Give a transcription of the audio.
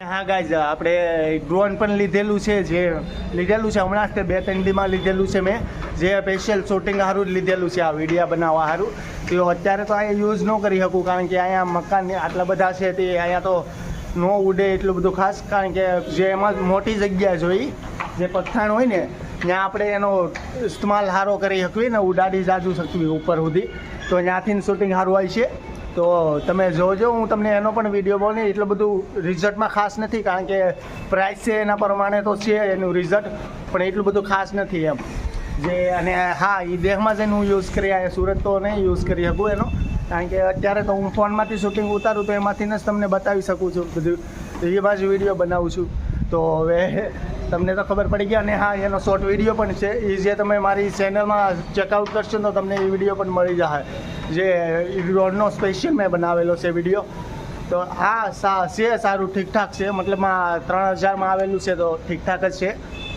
હા ગાઈઝ, આપણે ડ્રોન પણ લીધેલું છે. જે લીધેલું છે હમણાં જ 2-3 દીમાં લીધેલું છે મેં, જે સ્પેશિયલ શૂટિંગ સારું જ લીધેલું છે, આ વિડીયો બનાવવા સારું. તો અત્યારે તો અહીંયા યુઝ ન કરી શકું, કારણ કે અહીંયા મકાન આટલા બધા છે તે અહીંયા તો ન ઉડે એટલું બધું ખાસ, કારણ કે જે એમાં મોટી જગ્યા જોઈ, જે પઠાણ હોય ને ત્યાં આપણે એનો ઇસ્તેમાલ સારો કરી શકીએ ને, ઉડાડી જાજુ શકીએ ઉપર સુધી, તો ત્યાંથી શૂટિંગ સારું હોય છે. તો તમે જોજો, હું તમને એનો પણ વિડીયો બોલી. એટલું બધું રિઝલ્ટમાં ખાસ નથી, કારણ કે પ્રાઇસ છે એના પ્રમાણે તો છે એનું રિઝલ્ટ, પણ એટલું બધું ખાસ નથી એમ જે. અને હા, એ દેહમાં જઈને હું યુઝ કરી, અહીંયા સુરત તો નહીં યુઝ કરી શકું એનો, કારણ કે અત્યારે તો હું ફોનમાંથી શૂટિંગ ઉતારું તો એમાંથી જ તમને બતાવી શકું છું બધું, એ બાજુ વિડીયો બનાવું છું. તો હવે તમને તો ખબર પડી ગયા. અને હા, એનો શોર્ટ વિડીયો પણ છે, એ જે તમે મારી ચેનલમાં ચેકઆઉટ કરશો તો તમને એ વિડીયો પણ મળી જશે, જે ડ્રોનનો સ્પેશિયલ મેં બનાવેલો છે વિડીયો. તો હા છે સારું, ઠીકઠાક છે, મતલબ 3000માં આવેલું છે, તો ઠીકઠાક જ છે.